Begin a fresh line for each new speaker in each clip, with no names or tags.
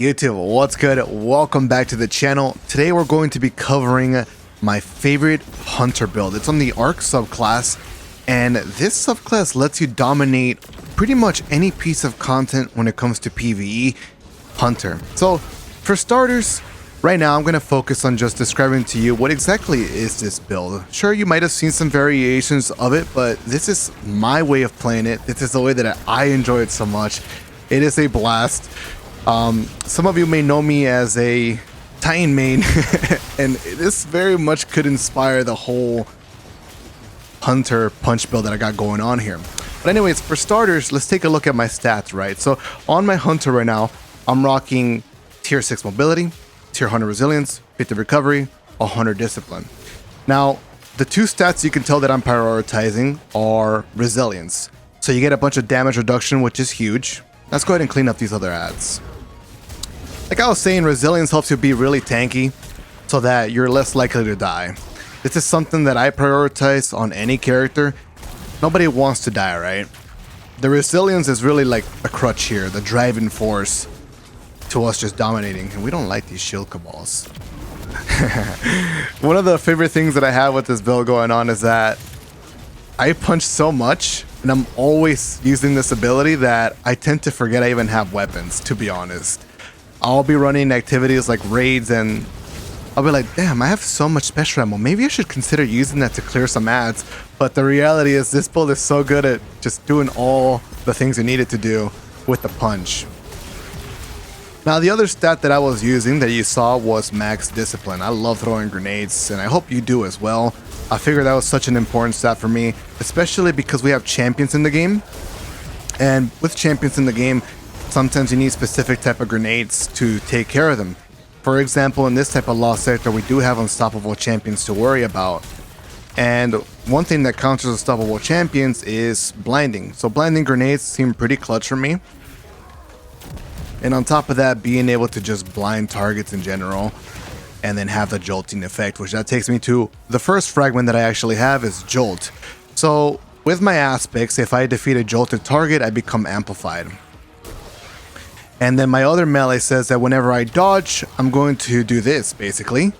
YouTube, what's good? Welcome back to the channel. Today we're going to be covering my favorite hunter build. It's on the Arc subclass, and this subclass lets you dominate pretty much any piece of content when it comes to PvE hunter. So for starters, right now I'm going to focus on just describing to you what exactly is this build. Sure, you might have seen some variations of it, but this is my way of playing it. This is the way that I enjoy it so much. It is a blast. Some of you may know me as a Titan main, and this very much could inspire the whole hunter punch build that I got going on here. But anyways, for starters, let's take a look at my stats, right? So on my hunter right now, I'm rocking tier 6 mobility, tier 100 resilience, 50 recovery, 100 discipline. Now, the two stats you can tell that I'm prioritizing are resilience. So you get a bunch of damage reduction, which is huge. Let's go ahead and clean up these other ads. Like I was saying, resilience helps you be really tanky so that you're less likely to die. This is something that I prioritize on any character. Nobody wants to die, right? The resilience is really like a crutch here, the driving force to us just dominating. And we don't like these shield cabals. One of the favorite things that I have with this build going on is that I punch so much and I'm always using this ability that I tend to forget I even have weapons, to be honest. I'll be running activities like raids and I'll be like, damn, I have so much special ammo. Maybe I should consider using that to clear some ads. But the reality is this build is so good at just doing all the things you need it to do with the punch. Now, the other stat that I was using that you saw was max discipline. I love throwing grenades, and I hope you do as well. I figured that was such an important stat for me, especially because we have champions in the game. And with champions in the game, sometimes you need specific type of grenades to take care of them. For example, in this type of lost sector, we do have unstoppable champions to worry about. And one thing that counters unstoppable champions is blinding. So blinding grenades seem pretty clutch for me. And on top of that, being able to just blind targets in general and then have the jolting effect, which that takes me to the first fragment that I actually have is Jolt. So with my aspects, if I defeat a jolted target, I become amplified. And then my other melee says that whenever I dodge, I'm going to do this, basically.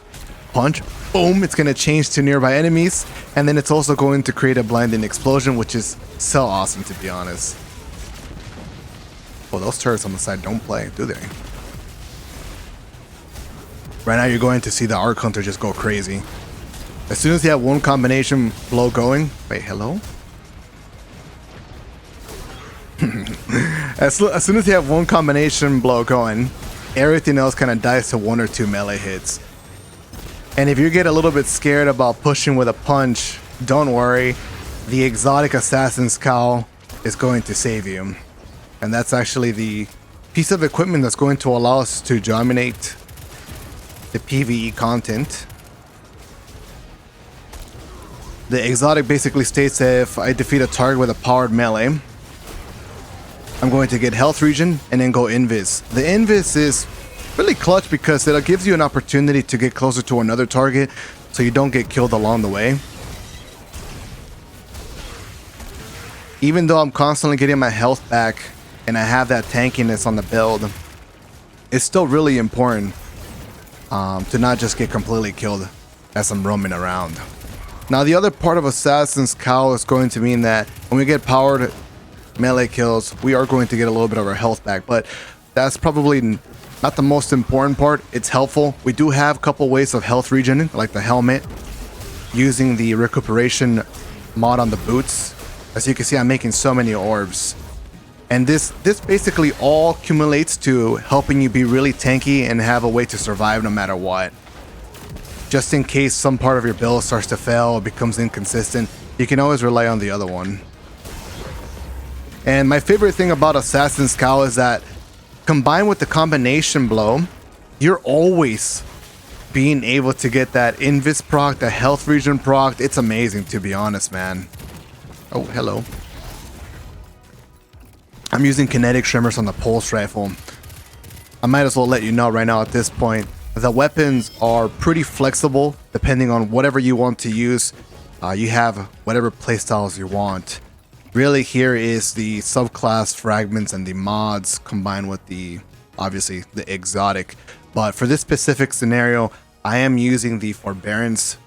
Punch, boom, it's going to change to nearby enemies. And then it's also going to create a blinding explosion, which is so awesome, to be honest. Oh, those turrets on the side don't play, do they? Right now, you're going to see the Arc Hunter just go crazy. As soon as you have one combination blow going... Wait, hello? As soon as you have one combination blow going, everything else kind of dies to 1 or 2 melee hits. And if you get a little bit scared about pushing with a punch, don't worry. The exotic assassin's cowl is going to save you. And that's actually the piece of equipment that's going to allow us to dominate the PvE content. The exotic basically states that if I defeat a target with a powered melee, I'm going to get health regen and then go invis. The invis is really clutch because it gives you an opportunity to get closer to another target so you don't get killed along the way. Even though I'm constantly getting my health back and I have that tankiness on the build, it's still really important to not just get completely killed as I'm roaming around. Now, the other part of Assassin's Cowl is going to mean that when we get powered melee kills, we are going to get a little bit of our health back, but that's probably not the most important part. It's helpful. We do have a couple ways of health regen, like the helmet, using the recuperation mod on the boots. As you can see, I'm making so many orbs. And this basically all accumulates to helping you be really tanky and have a way to survive no matter what. Just in case some part of your build starts to fail or becomes inconsistent, you can always rely on the other one. And my favorite thing about Assassin's Cowl is that combined with the combination blow, you're always being able to get that invis proc, the health regen proc. It's amazing, to be honest, man. Oh, hello. I'm using kinetic tremors on the pulse rifle. I might as well let you know right now at this point, the weapons are pretty flexible depending on whatever you want to use. You have whatever playstyles you want. Really, here is the subclass fragments and the mods combined with the obviously the exotic. But for this specific scenario, I am using the Forbearance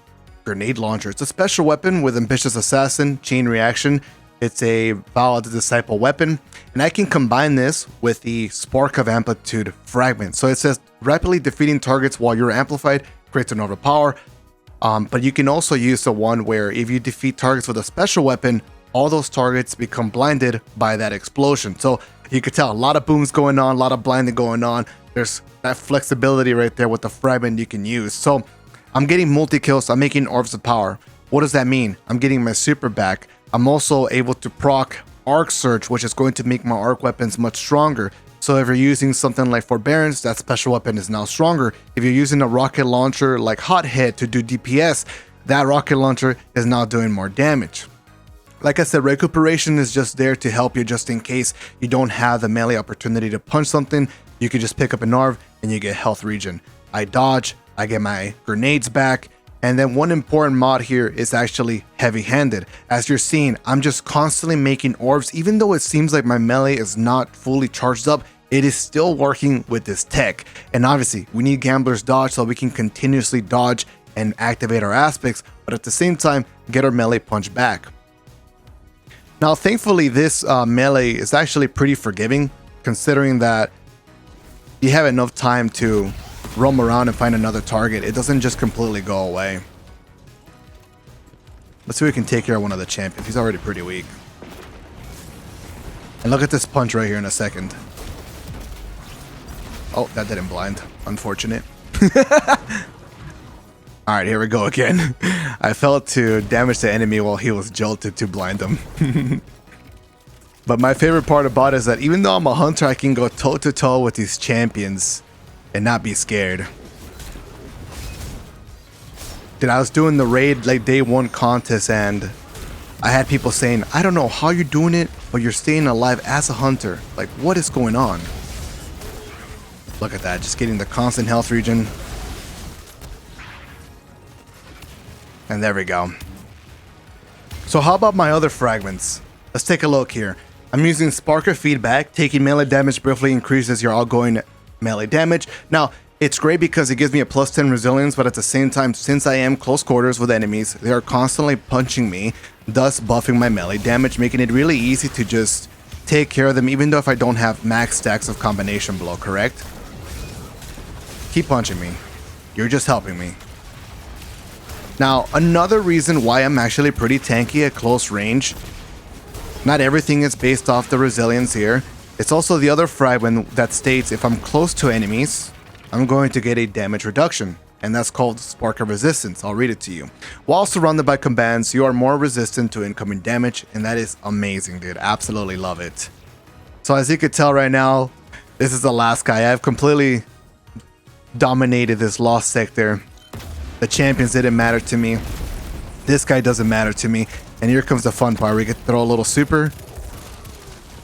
Grenade Launcher. It's a special weapon with Ambitious Assassin, Chain Reaction. It's a Vow of the Disciple weapon, and I can combine this with the Spark of Amplitude Fragment. So it says rapidly defeating targets while you're amplified creates an overpower. But you can also use the one where if you defeat targets with a special weapon, all those targets become blinded by that explosion. So you can tell a lot of booms going on, a lot of blinding going on. There's that flexibility right there with the fragment you can use. So I'm getting multi-kills, I'm making Orbs of Power. What does that mean? I'm getting my super back. I'm also able to proc Arc Surge, which is going to make my arc weapons much stronger. So if you're using something like Forbearance, that special weapon is now stronger. If you're using a rocket launcher like Hothead to do DPS, that rocket launcher is now doing more damage. Like I said, recuperation is just there to help you just in case you don't have the melee opportunity to punch something. You can just pick up an ARV and you get health regen. I dodge, I get my grenades back. And then one important mod here is actually heavy-handed. As you're seeing, I'm just constantly making orbs. Even though it seems like my melee is not fully charged up, it is still working with this tech. And obviously, we need Gambler's Dodge so we can continuously dodge and activate our aspects, but at the same time, get our melee punch back. Now, thankfully, this melee is actually pretty forgiving, considering that you have enough time to roam around and find another target. It doesn't just completely go away. Let's see if we can take care of one of the champions. He's already pretty weak. And look at this punch right here in a second. Oh, that didn't blind. Unfortunate. Alright, here we go again. I failed to damage the enemy while he was jolted to blind him. But my favorite part about it is that even though I'm a hunter, I can go toe-to-toe with these champions and not be scared. Dude, I was doing the raid like day 1 contest and I had people saying, I don't know how you're doing it, but you're staying alive as a hunter. Like, what is going on? Look at that, just getting the constant health regen. And there we go. So how about my other fragments? Let's take a look here. I'm using Spark of Feedback. Taking melee damage briefly increases your outgoing melee damage. Now, it's great because it gives me a plus 10 resilience, but at the same time, since I am close quarters with enemies, they are constantly punching me, thus buffing my melee damage, making it really easy to just take care of them, even though if I don't have max stacks of combination blow, correct? Keep punching me. You're just helping me. Now, another reason why I'm actually pretty tanky at close range, not everything is based off the resilience here. It's also the other fragment that states if I'm close to enemies, I'm going to get a damage reduction, and that's called Spark of Resistance. I'll read it to you. While surrounded by combatants, you are more resistant to incoming damage, and that is amazing, dude. Absolutely love it. So as you could tell right now, this is the last guy. I've completely dominated this lost sector. The champions didn't matter to me. This guy doesn't matter to me. And here comes the fun part. We get to throw a little super.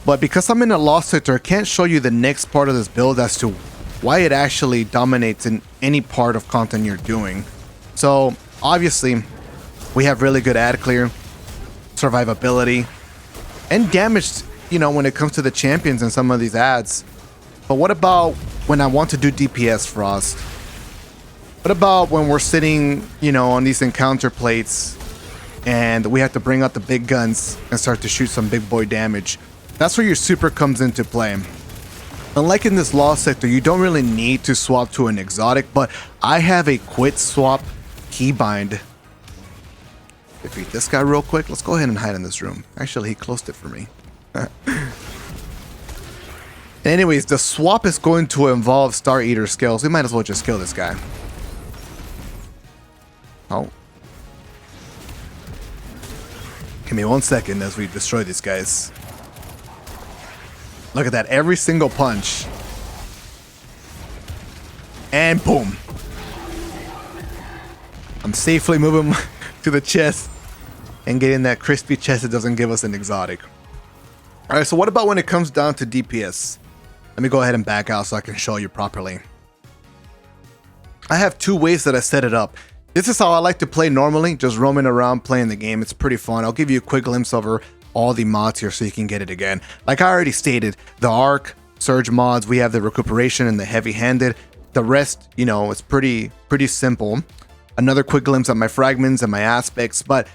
But because I'm in a lost sector, I can't show you the next part of this build as to why it actually dominates in any part of content you're doing. So obviously, we have really good ad clear, survivability, and damage, you know, when it comes to the champions in some of these ads. But what about when I want to do DPS, Frost? What about when we're sitting, you know, on these encounter plates and we have to bring out the big guns and start to shoot some big boy damage? That's where your super comes into play. Unlike in this lost sector, you don't really need to swap to an exotic, but I have a quit swap keybind. Defeat this guy real quick. Let's go ahead and hide in this room. Actually, he closed it for me. Anyways, the swap is going to involve Star Eater skills. We might as well just kill this guy. Oh. Give me 1 second as we destroy these guys. Look at that. Every single punch. And boom. I'm safely moving to the chest and getting that crispy chest that doesn't give us an exotic. Alright, so what about when it comes down to DPS? Let me go ahead and back out so I can show you properly. I have 2 ways that I set it up. This is how I like to play normally, just roaming around playing the game. It's pretty fun. I'll give you a quick glimpse over all the mods here so you can get it again. Like I already stated, the arc, surge mods, we have the recuperation and the heavy-handed. The rest, you know, it's pretty simple. Another quick glimpse at my fragments and my aspects, but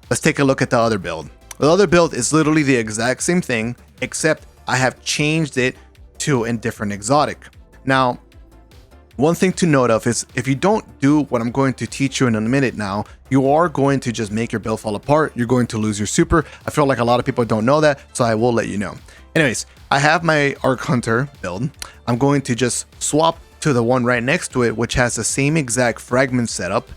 let's take a look at the other build. The other build is literally the exact same thing, except I have changed it to a different exotic. Now, one thing to note of is if you don't do what I'm going to teach you in a minute now, you are going to just make your build fall apart. You're going to lose your super. I feel like a lot of people don't know that, so I will let you know. Anyways, I have my Arc Hunter build. I'm going to just swap to the one right next to it, which has the same exact fragment setup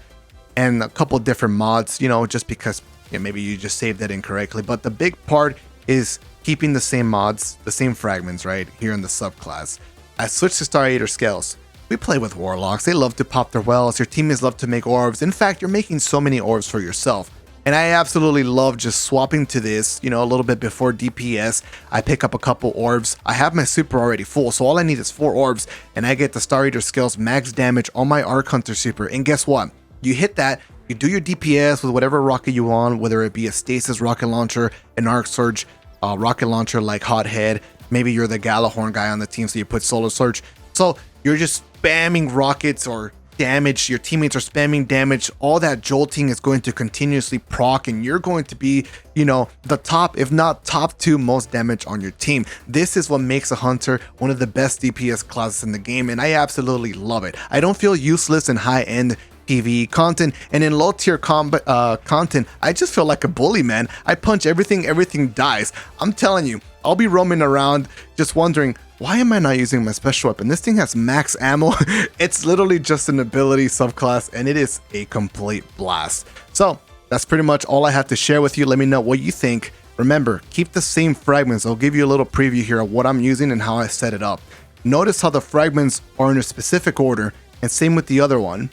and a couple different mods, you know, just because maybe you just saved it incorrectly. But the big part is keeping the same mods, the same fragments, right, here in the subclass. I switched to Star Eater scales. We play with Warlocks. They love to pop their wells. Your teammates love to make orbs. In fact, you're making so many orbs for yourself. And I absolutely love just swapping to this, you know, a little bit before DPS. I pick up a couple orbs. I have my super already full, so all I need is 4 orbs, and I get the Star Eater scales max damage on my Arc Hunter super. And guess what? You hit that, you do your DPS with whatever rocket you want, whether it be a Stasis rocket launcher, an Arc Surge rocket launcher like Hothead. Maybe you're the Galahorn guy on the team, so you put Solar Surge. So you're just spamming rockets or damage, your teammates are spamming damage, all that jolting is going to continuously proc, and you're going to be, you know, the top, if not top 2 most damage on your team. This is what makes a Hunter one of the best DPS classes in the game, and I absolutely love it. I don't feel useless in high-end PvE content, and in low tier content, I just feel like a bully, man. I punch everything dies. I'm telling you, I'll be roaming around just wondering, why am I not using my special weapon? This thing has max ammo. It's literally just an ability subclass, and it is a complete blast. So that's pretty much all I have to share with you. Let me know what you think. Remember, keep the same fragments. I'll give you a little preview here of what I'm using and how I set it up. Notice how the fragments are in a specific order, and same with the other one.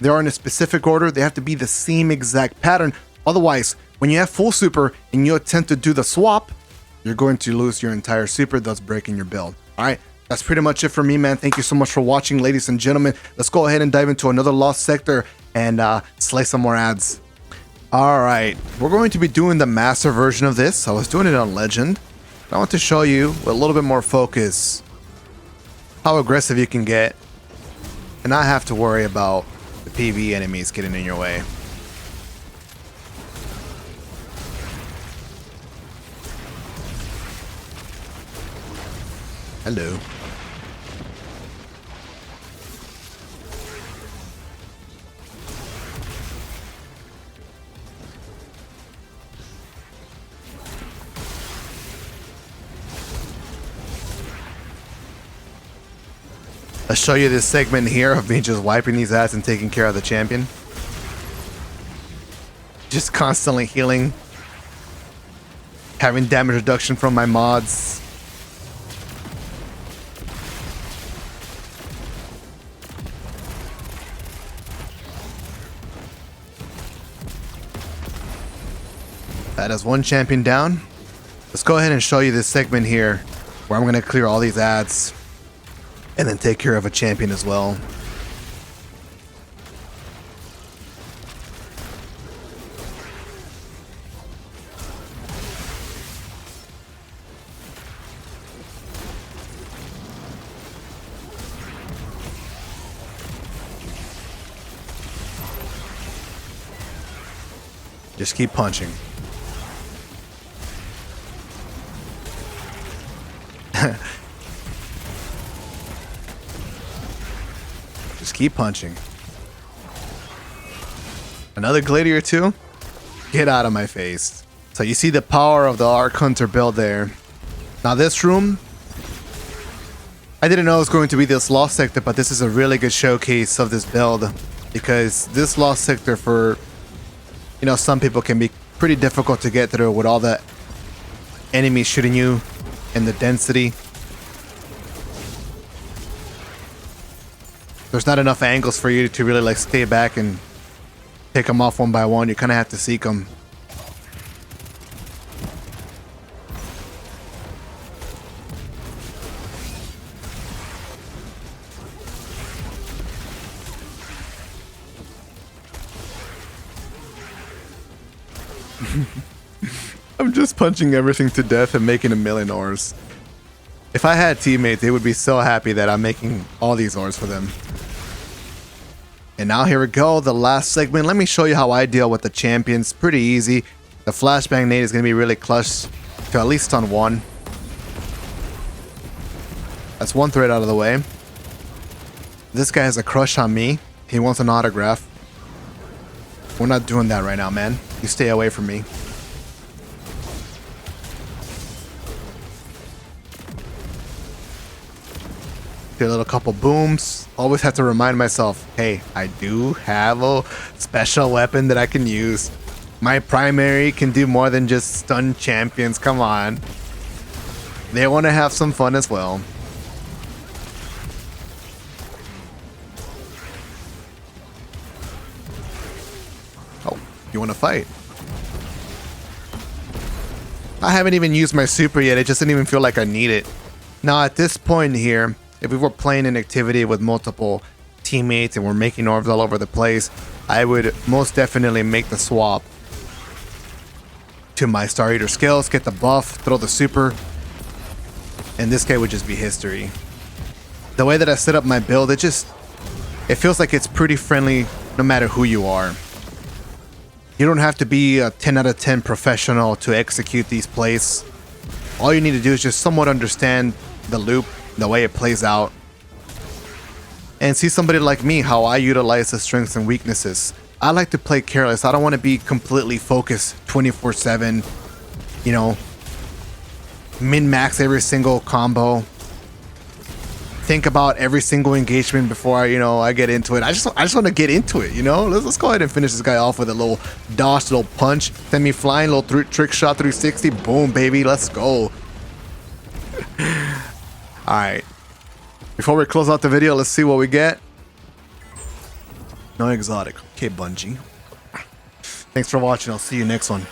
They are in a specific order. They have to be the same exact pattern. Otherwise, when you have full super and you attempt to do the swap, you're going to lose your entire super, thus breaking your build. All right, that's pretty much it for me, man. Thank you so much for watching, ladies and gentlemen. Let's go ahead and dive into another lost sector and slay some more ads. All right, we're going to be doing the master version of this. I was doing it on Legend. I want to show you with a little bit more focus how aggressive you can get and not have to worry about the PvE enemies getting in your way. Hello. I'll show you this segment here of me just wiping these ads and taking care of the champion. Just constantly healing. Having damage reduction from my mods. That is one champion down. Let's go ahead and show you this segment here where I'm going to clear all these ads and then take care of a champion as well. Just keep punching. Just keep punching. Another gladiator too? Get out of my face. So you see the power of the Arc Hunter build there. Now this room, I didn't know it was going to be this lost sector, but this is a really good showcase of this build, because this lost sector for, you know, some people can be pretty difficult to get through with all the enemies shooting you and the density. There's not enough angles for you to really like stay back and pick them off one by one. You kind of have to seek them. I'm just punching everything to death and making a million ores. If I had teammates, they would be so happy that I'm making all these ores for them. And now here we go, the last segment. Let me show you how I deal with the champions. Pretty easy. The flashbang nade is going to be really clutch to at least stun one. That's one threat out of the way. This guy has a crush on me. He wants an autograph. We're not doing that right now, man. You stay away from me. Do a little couple booms. Always have to remind myself, hey, I do have a special weapon that I can use. My primary can do more than just stun champions. Come on. They want to have some fun as well. Oh, you want to fight? I haven't even used my super yet. It just didn't even feel like I need it. Now at this point here, if we were playing an activity with multiple teammates and we're making orbs all over the place, I would most definitely make the swap to my Star Eater skills, get the buff, throw the super, and this guy would just be history. The way that I set up my build, it feels like it's pretty friendly no matter who you are. You don't have to be a 10 out of 10 professional to execute these plays. All you need to do is just somewhat understand the loop, the way it plays out, and see somebody like me, how I utilize the strengths and weaknesses. I like to play careless. I don't want to be completely focused 24/7, you know, min-max every single combo. Think about every single engagement before I get into it. I just want to get into it, you know? Let's go ahead and finish this guy off with a little dodge, little punch, send me flying, little trick shot 360, boom, baby, let's go. Alright, before we close out the video, let's see what we get. No exotic. Okay, Bungie. Thanks for watching. I'll see you next one.